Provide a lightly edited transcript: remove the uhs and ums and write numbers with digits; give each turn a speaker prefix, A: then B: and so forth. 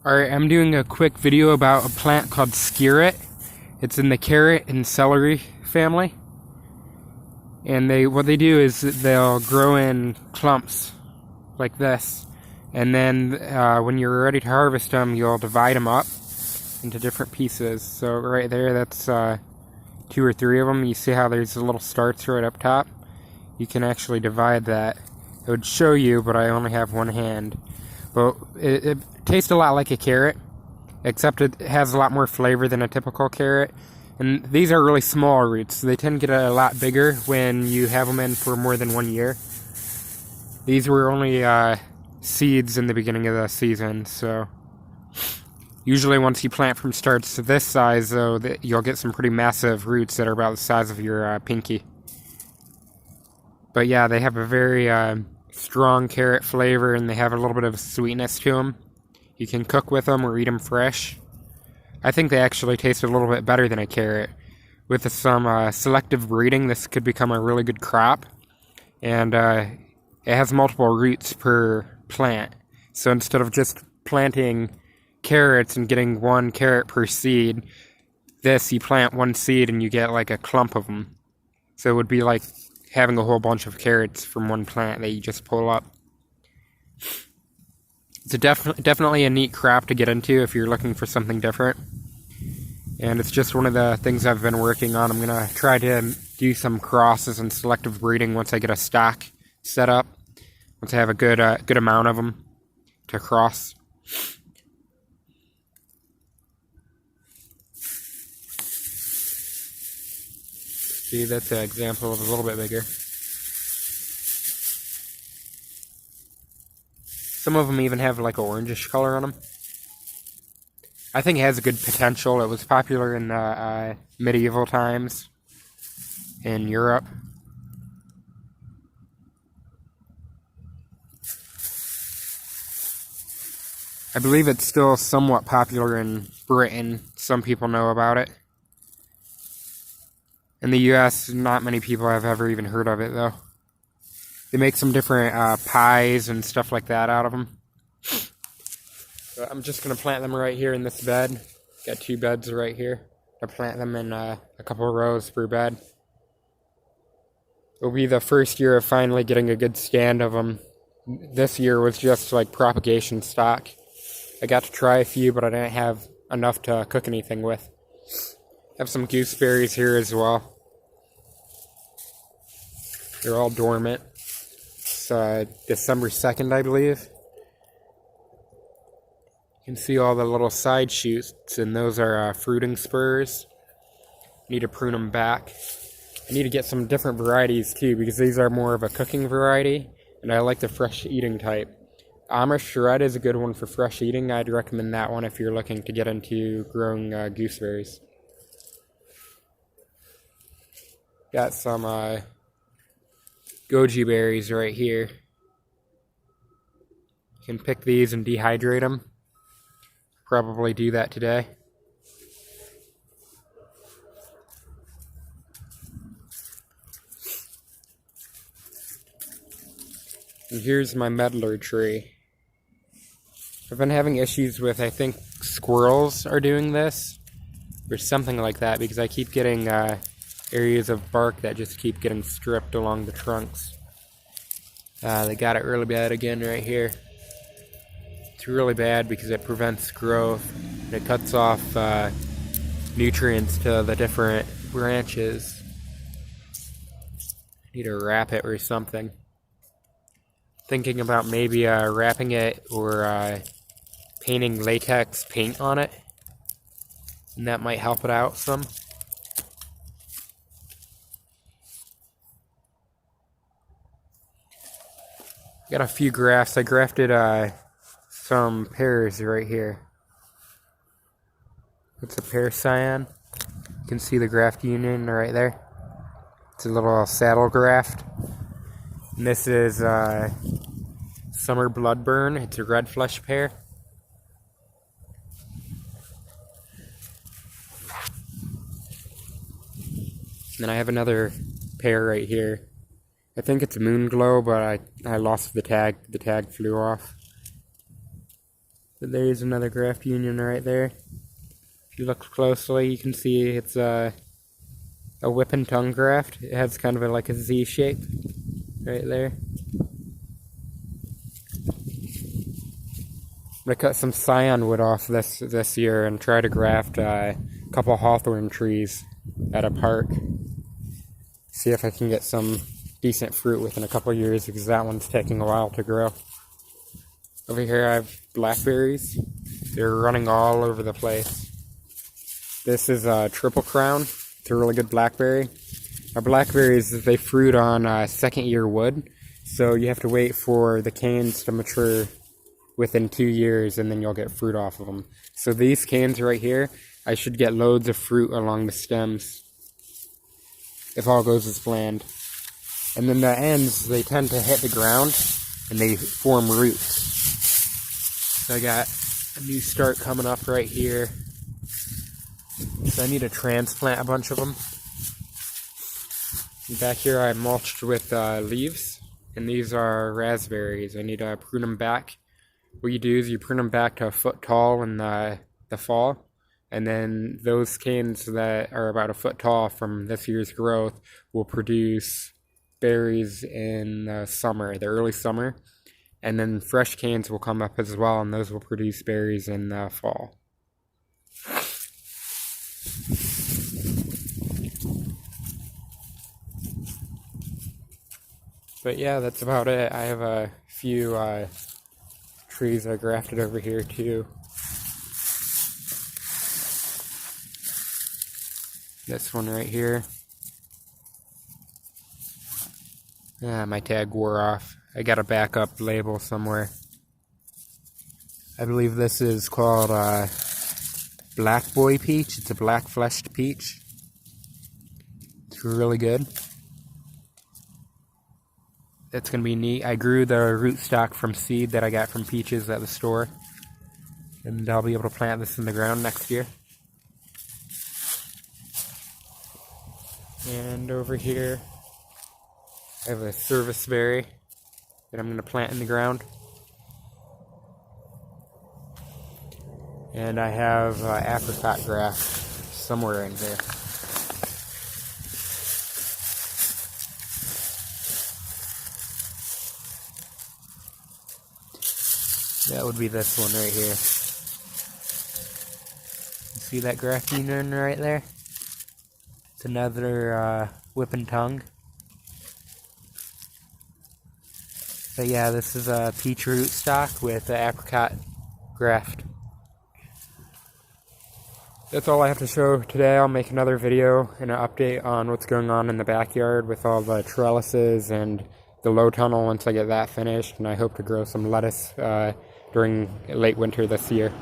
A: Alright, I'm doing a quick video about a plant called Skirret. It's in the carrot and celery family. And what they do is they'll grow in clumps like this. And then when you're ready to harvest them, you'll divide them up into different pieces. So right there, that's 2 or 3 of them. You see how there's little starts right up top? You can actually divide that. It would show you, but I only have one hand. But it tastes a lot like a carrot, except it has a lot more flavor than a typical carrot. And these are really small roots. They tend to get a lot bigger when you have them in for more than 1 year. These were only seeds in the beginning of the season, so usually once you plant from starts to this size, though, you'll get some pretty massive roots that are about the size of your pinky. But yeah, they have a very strong carrot flavor, and they have a little bit of sweetness to them. You can cook with them or eat them fresh. I think they actually taste a little bit better than a carrot. With some selective breeding, this could become a really good crop. And it has multiple roots per plant. So instead of just planting carrots and getting 1 carrot per seed, you plant 1 seed and you get like a clump of them. So it would be like having a whole bunch of carrots from 1 plant that you just pull up. It's definitely a neat crop to get into if you're looking for something different. And it's just one of the things I've been working on. I'm going to try to do some crosses and selective breeding once I get a stock set up. Once I have a good amount of them to cross. See, that's an example of a little bit bigger. Some of them even have like an orangish color on them. I think it has a good potential. It was popular in medieval times in Europe. I believe it's still somewhat popular in Britain. Some people know about it. In the US, not many people have ever even heard of it, though. They make some different pies and stuff like that out of them. But I'm just going to plant them right here in this bed. Got 2 beds right here. I'll plant them in a couple of rows per bed. It'll be the first year of finally getting a good stand of them. This year was just like propagation stock. I got to try a few, but I didn't have enough to cook anything with. I have some gooseberries here as well. They're all dormant. It's December 2nd, I believe. You can see all the little side shoots, and those are fruiting spurs. Need to prune them back. I need to get some different varieties too, because these are more of a cooking variety, and I like the fresh eating type. Amish Red is a good one for fresh eating. I'd recommend that one if you're looking to get into growing gooseberries. Got some goji berries right here. You can pick these and dehydrate them. Probably do that today. And here's my medlar tree. I've been having issues with, I think squirrels are doing this, or something like that, because I keep getting areas of bark that just keep getting stripped along the trunks. They got it really bad again right here. It's really bad because it prevents growth. And it cuts off nutrients to the different branches. Need to wrap it or something. Thinking about maybe wrapping it or painting latex paint on it. And that might help it out some. Got a few grafts. I grafted some pears right here. It's a pear cyan. You can see the graft union right there. It's a little saddle graft. And this is summer bloodburn. It's a red flesh pear. And then I have another pear right here. I think it's Moon Glow, but I lost the tag. The tag flew off. But there's another graft union right there. If you look closely, you can see it's a whip and tongue graft. It has kind of like a Z shape right there. I'm gonna cut some scion wood off this year and try to graft a couple hawthorn trees at a park. See if I can get some decent fruit within a couple years, because that one's taking a while to grow. Over here I have blackberries. They're running all over the place. This is a triple crown. It's a really good blackberry. Our blackberries, they fruit on second year wood, so you have to wait for the canes to mature within 2 years, and then you'll get fruit off of them. So these canes right here, I should get loads of fruit along the stems, if all goes as planned. And then the ends, they tend to hit the ground, and they form roots. So I got a new start coming up right here. So I need to transplant a bunch of them. And back here I mulched with leaves, and these are raspberries. I need to prune them back. What you do is you prune them back to a foot tall in the fall, and then those canes that are about a foot tall from this year's growth will produce berries in the summer, the early summer, and then fresh canes will come up as well, and those will produce berries in the fall. But yeah, that's about it. I have a few trees I grafted over here too. This one right here. My tag wore off. I got a backup label somewhere. I believe this is called Black Boy Peach. It's a black fleshed peach. It's really good. That's going to be neat. I grew the rootstock from seed that I got from peaches at the store, and I'll be able to plant this in the ground next year. And over here I have a service berry that I'm going to plant in the ground. And I have apricot graft somewhere in there. That would be this one right here. You see that graft union right there? It's another whip and tongue. But yeah, this is a peach rootstock with the apricot graft. That's all I have to show today. I'll make another video and an update on what's going on in the backyard with all the trellises and the low tunnel once I get that finished. And I hope to grow some lettuce during late winter this year.